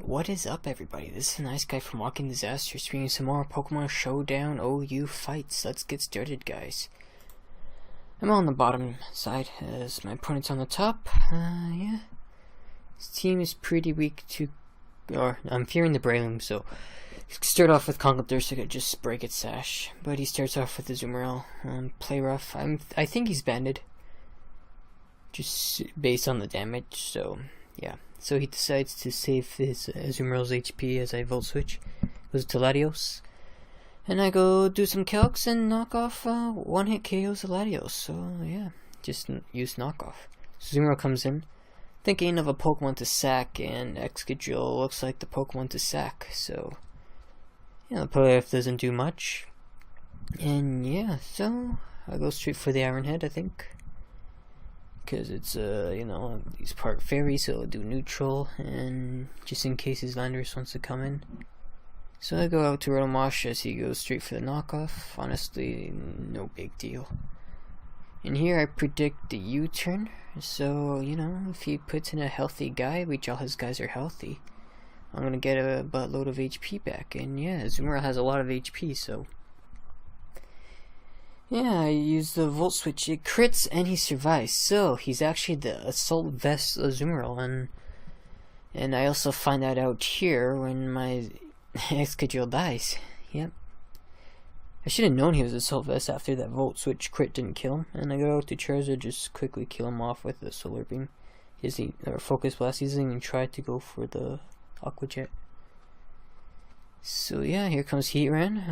What is up, everybody? This is the nice guy from Walking Disaster, streaming some more Pokemon Showdown OU fights. Let's get started, guys. I'm on the bottom side as my opponent's on the top. Yeah. This team is pretty weak or I'm fearing the Breloom, so start off with Conkeldurr so I could just break its sash. But he starts off with the Azumarill. Play rough. I think he's banded, just based on the damage. So yeah. So he decides to save his Azumarill's HP as I Volt Switch. Goes to Latios. And I go do some calcs and knock off one-hit KOs of Latios. So yeah, just use knockoff. So Azumarill comes in, thinking of a Pokemon to sack, and Excadrill looks like the Pokemon to sack. So yeah, the playoff doesn't do much. And yeah, so I go straight for the Iron Head, I think. Because it's, he's part fairy, so it'll do neutral, and just in case his Landorus wants to come in. So I go out to Rotomosh as he goes straight for the knockoff. Honestly, no big deal. And here I predict the U-turn, so, if he puts in a healthy guy, which all his guys are healthy, I'm gonna get a buttload of HP back. And yeah, Azumarill has a lot of HP, so yeah, I use the Volt Switch, it crits and he survives. So he's actually the Assault Vest Azumarill, and I also find that out here when my Excadrill dies. Yep. I should have known he was Assault Vest after that Volt Switch crit didn't kill him. And I go out to Charizard, just quickly kill him off with the Solar Beam. Or Focus Blast, he doesn't even try to go for the Aqua Jet. So yeah, here comes Heatran.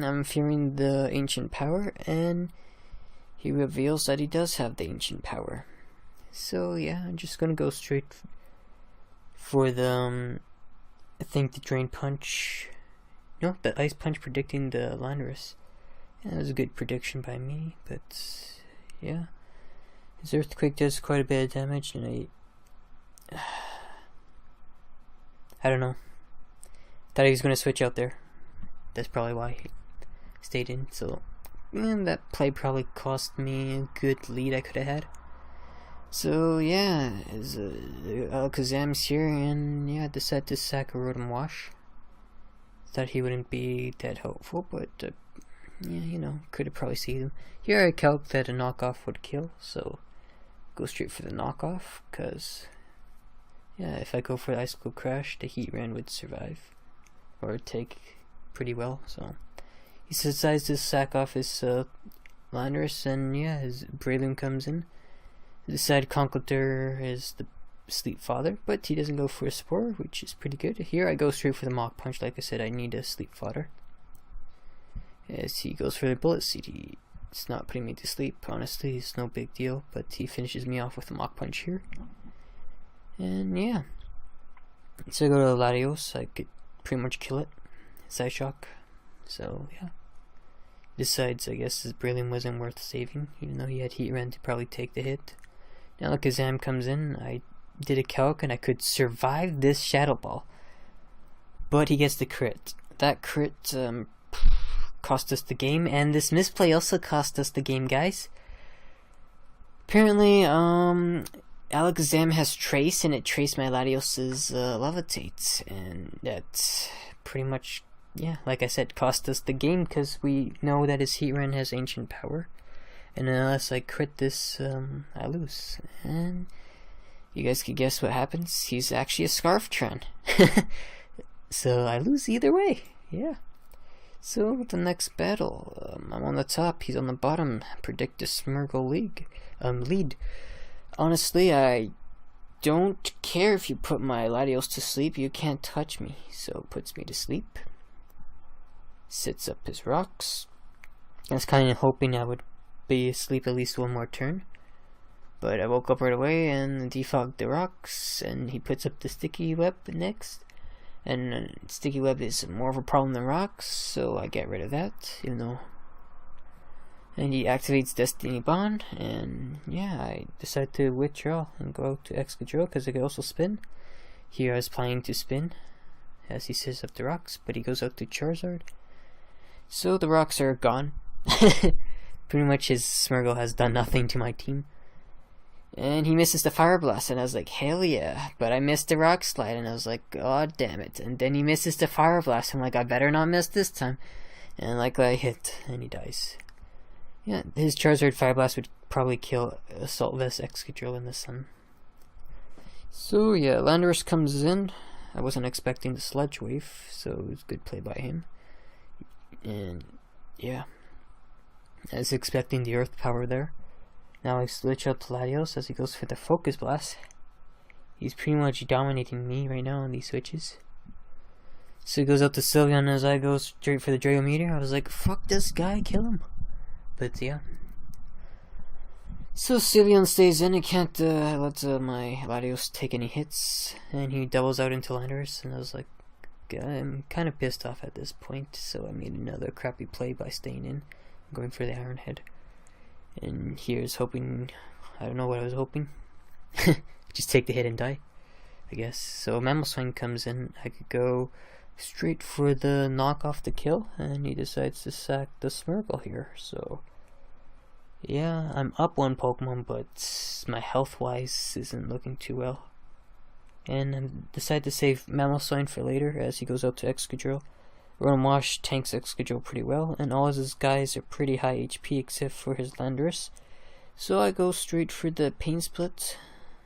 I'm fearing the Ancient Power, and he reveals that he does have the Ancient Power. So yeah, I'm just gonna go straight for the, I think the Drain Punch. No, the Ice Punch, predicting the Landorus. Yeah, that was a good prediction by me, but yeah. His Earthquake does quite a bit of damage, and I don't know. Thought he was going to switch out there. That's probably why he stayed in. So that play probably cost me a good lead I could have had. So yeah, Alakazam's here, and yeah, I decided to sack a Rotom-Wash. Thought he wouldn't be that helpful, but yeah, could have probably seen him. Here I calc that a knockoff would kill, so go straight for the knockoff, because yeah, if I go for the Icicle Crash, the Heatran would survive. Or take pretty well, so he decides to sack off his Landorus, and yeah, his Breloom comes in. He decides Conkeldurr is the Sleep Father, but he doesn't go for a Spore, which is pretty good. Here I go straight for the Mach Punch. Like I said, I need a Sleep Fodder. As he goes for the Bullet Seed, it's not putting me to sleep. Honestly, it's no big deal, but he finishes me off with a Mach Punch here. And yeah, so I go to Latios. I could pretty much kill it. Psyshock. So yeah, decides I guess his Breloom wasn't worth saving, even though he had Heatran to probably take the hit. Now Alakazam comes in. I did a calc and I could survive this Shadow Ball, but he gets the crit. That crit cost us the game, and this misplay also cost us the game, guys. Apparently Alakazam has Trace, and it traced my Latios's Levitate, and that pretty much, yeah, like I said, cost us the game, because we know that his Heatran has Ancient Power, and unless I crit this, I lose. And you guys can guess what happens. He's actually a Scarftran. So I lose either way, yeah. So the next battle, I'm on the top, he's on the bottom. Predict a Smeargle lead. Honestly, I don't care if you put my Latios to sleep. You can't touch me. So puts me to sleep. Sits up his rocks. I was kind of hoping I would be asleep at least one more turn. But I woke up right away and defogged the rocks. And he puts up the Sticky Web next. And Sticky Web is more of a problem than rocks. So I get rid of that, even though. And he activates Destiny Bond, and yeah, I decide to withdraw and go out to Excadrill because I could also spin. Here I was planning to spin as he sets up the rocks, but he goes out to Charizard. So the rocks are gone. Pretty much his Smeargle has done nothing to my team. And he misses the Fire Blast, and I was like, hell yeah. But I missed the Rock Slide, and I was like, god damn it. And then he misses the Fire Blast. I'm like, I better not miss this time. And like I hit, and he dies. Yeah, his Charizard Fire Blast would probably kill Assault Vest Excadrill in the sun. So yeah, Landorus comes in. I wasn't expecting the Sludge Wave, so it was good play by him. And yeah, I was expecting the Earth Power there. Now I switch out to Latios as he goes for the Focus Blast. He's pretty much dominating me right now on these switches. So he goes out to Sylveon as I go straight for the Draco Meteor. I was like, fuck this guy, kill him. But yeah. So Sylveon stays in. He can't let my Latios take any hits. And he doubles out into Landorus. And I was like, I'm kind of pissed off at this point. So I made another crappy play by staying in. Going for the Iron Head. And here's hoping, I don't know what I was hoping. Just take the hit and die, I guess. So Mamoswine comes in. I could go straight for the knock off the kill, and he decides to sack the Smirgle here. So yeah, I'm up one Pokemon, but my health wise isn't looking too well. And I decide to save Mamoswine for later as he goes out to Excadrill. Rotom Wash tanks Excadrill pretty well, and all of his guys are pretty high HP except for his Landorus. So I go straight for the Pain Split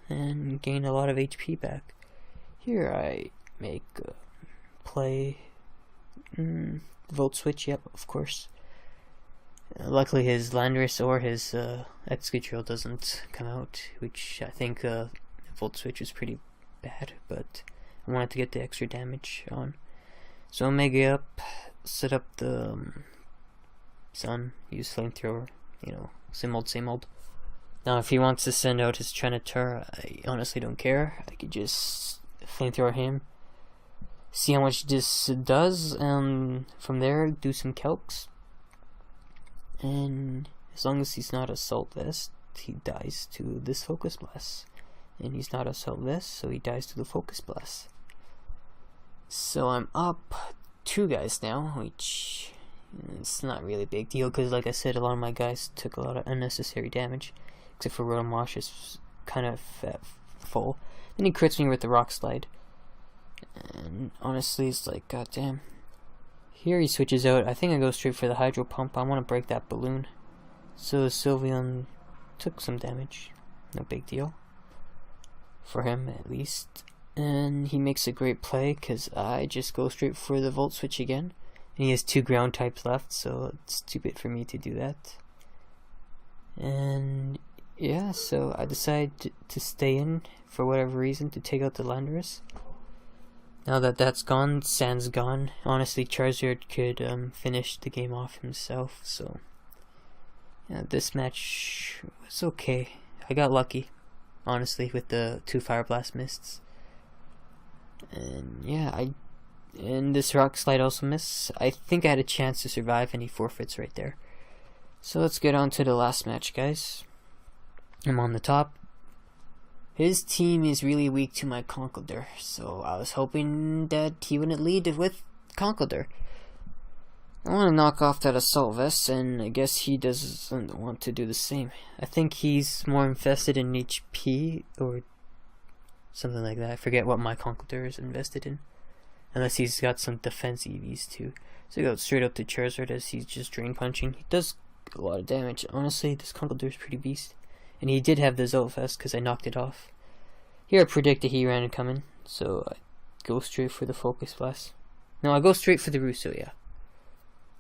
and gain a lot of HP back. Here I make a play. Volt Switch, yep, of course. Luckily his Landorus or his Excadrill doesn't come out, which I think Volt Switch was pretty bad, but I wanted to get the extra damage on. So Omega up, set up the Sun, use Flamethrower, you know, same old, same old. Now if he wants to send out his Trinitar, I honestly don't care. I could just Flamethrower him, see how much this does, and from there do some calcs. And as long as he's not Assault Vest, he dies to this Focus Blast. And he's not Assault Vest, so he dies to the Focus Blast. So I'm up 2 guys now, which it's not really a big deal because, like I said, a lot of my guys took a lot of unnecessary damage, except for Rotom Wash is kind of full. Then he crits me with the Rock Slide, and honestly, it's like, goddamn. Here he switches out. I think I go straight for the Hydro Pump. I want to break that balloon. So Sylveon took some damage, no big deal for him at least. And he makes a great play because I just go straight for the Volt Switch again. And he has 2 ground types left, so it's stupid for me to do that. And yeah, so I decide to stay in for whatever reason to take out the Landorus. Now that that's gone, Sand's gone. Honestly, Charizard could finish the game off himself, so yeah, this match was okay. I got lucky, honestly, with the 2 Fire Blast Mists. And yeah, and this Rock Slide also missed. I think I had a chance to survive, and he forfeits right there. So let's get on to the last match, guys. I'm on the top. His team is really weak to my Conkeldurr, so I was hoping that he wouldn't lead with Conkeldurr. I want to knock off that Assault Vest, and I guess he doesn't want to do the same. I think he's more invested in HP, or something like that. I forget what my Conkeldurr is invested in. Unless he's got some defense EVs too. So he goes straight up to Charizard as he's just Drain Punching. He does a lot of damage. Honestly, this Conkeldurr is pretty beast. And he did have the Zolfest because I knocked it off. Here I predicted he ran coming, so I go straight for the Focus Blast. No, I go straight for the Russo, yeah.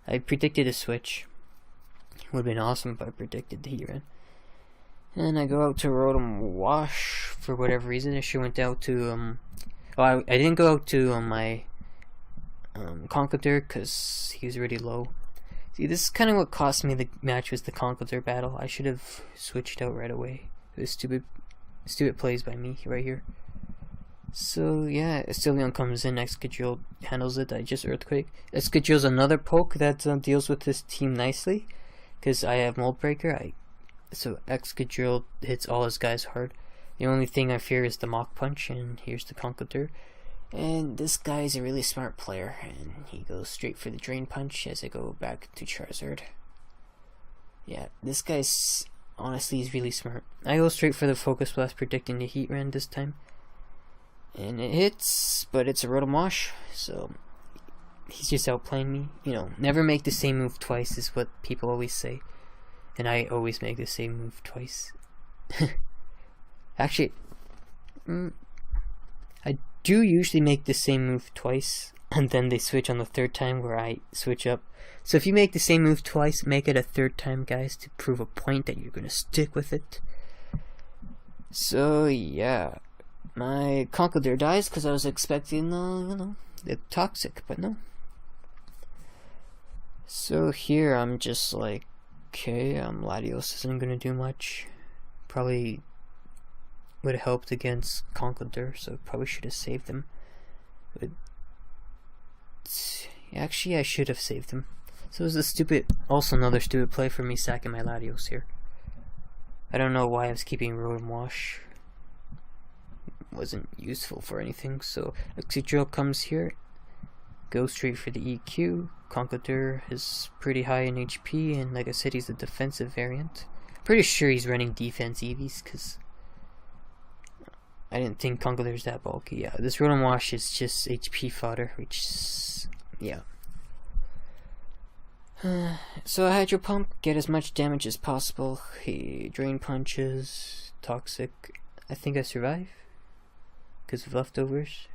I predicted a switch. It would have been awesome if I predicted the Heatran. And I go out to Rotom Wash for whatever reason. I sure went out to I didn't go out to my Conkeldurr because he was already low. See, this is kind of what cost me the match, was the Conkeldurr battle. I should have switched out right away. It was stupid plays by me right here. So yeah, Sylveon comes in, Excadrill handles it. I just Earthquake. Excadrill's another poke that deals with this team nicely, because I have Mold Breaker. So Excadrill hits all his guys hard. The only thing I fear is the Mach Punch, and here's the Conkeldurr. And this guy is a really smart player, and he goes straight for the Drain Punch as I go back to Charizard. Yeah, this guy's honestly, he's really smart. I go straight for the Focus Blast, predicting the Heat Rend this time. And it hits, but it's a Rotom Wash, so he's just outplaying me. You know, never make the same move twice is what people always say. And I always make the same move twice. Actually, I do usually make the same move twice, and then they switch on the third time where I switch up. So if you make the same move twice, make it a third time, guys, to prove a point that you're gonna stick with it. So yeah, my Conkeldurr dies because I was expecting, you know, the Toxic, but no. So here I'm just like, okay, Latios isn't gonna do much. Probably would have helped against Conkeldurr, so probably should have saved him. But actually, I should have saved him. So it was also another stupid play for me sacking my Latios here. I don't know why I was keeping Rotom Wash. Wasn't useful for anything, so Excadrill comes here. Go straight for the EQ. Conkeldurr is pretty high in HP, and like I said, he's a defensive variant. Pretty sure he's running defense EVs, because I didn't think Conkeldurr's that bulky. Yeah, this Rotom Wash is just HP fodder, which is, yeah. So I Hydro Pump, get as much damage as possible. He Drain Punches, Toxic. I think I survive because of leftovers.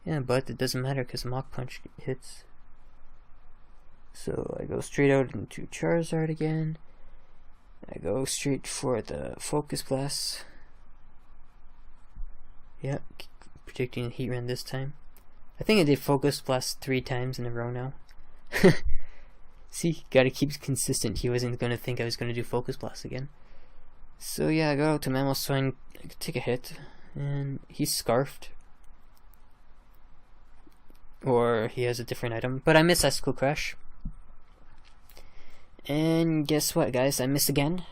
Yeah, but it doesn't matter because Mach Punch hits. So I go straight out into Charizard again. I go straight for the Focus Blast. Yeah, predicting Heat Rend this time. I think I did Focus Blast 3 times in a row now. See, gotta keep consistent. He wasn't gonna think I was gonna do Focus Blast again. So yeah, I go out to Mamoswine, take a hit, and he's Scarfed. Or he has a different item, but I miss Icicle Crash. And guess what, guys? I miss again.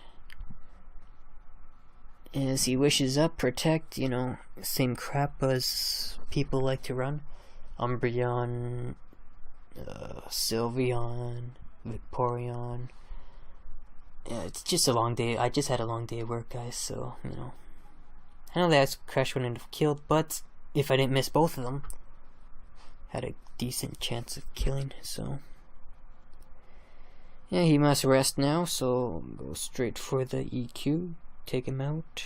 As he wishes up, Protect, you know, same crap as people like to run. Umbreon, Sylveon, Vaporeon. Yeah, it's just a long day. I just had a long day of work, guys, so, you know. I know that Crash wouldn't have killed, but if I didn't miss both of them, had a decent chance of killing, so. Yeah, he must rest now, so go straight for the EQ, take him out.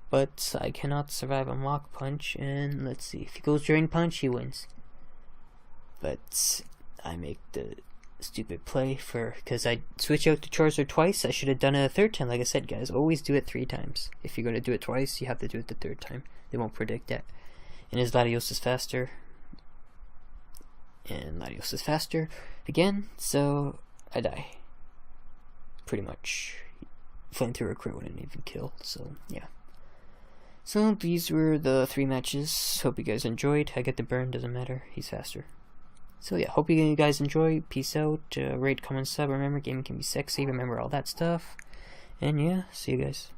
But I cannot survive a Mach Punch, and let's see, if he goes Drain Punch, he wins. But I make the stupid play because I switch out to Charizard twice. I should have done it a third time. Like I said, guys, always do it 3 times. If you're going to do it twice, you have to do it the third time. They won't predict that. And his Latios is faster. And Latios is faster again, so I die. Pretty much. Flamethrower Crit wouldn't even kill, so yeah. So these were the 3 matches. Hope you guys enjoyed. I get the burn, doesn't matter. He's faster. So yeah, hope you guys enjoy. Peace out. Rate, comment, sub. Remember, gaming can be sexy. Remember all that stuff. And yeah, see you guys.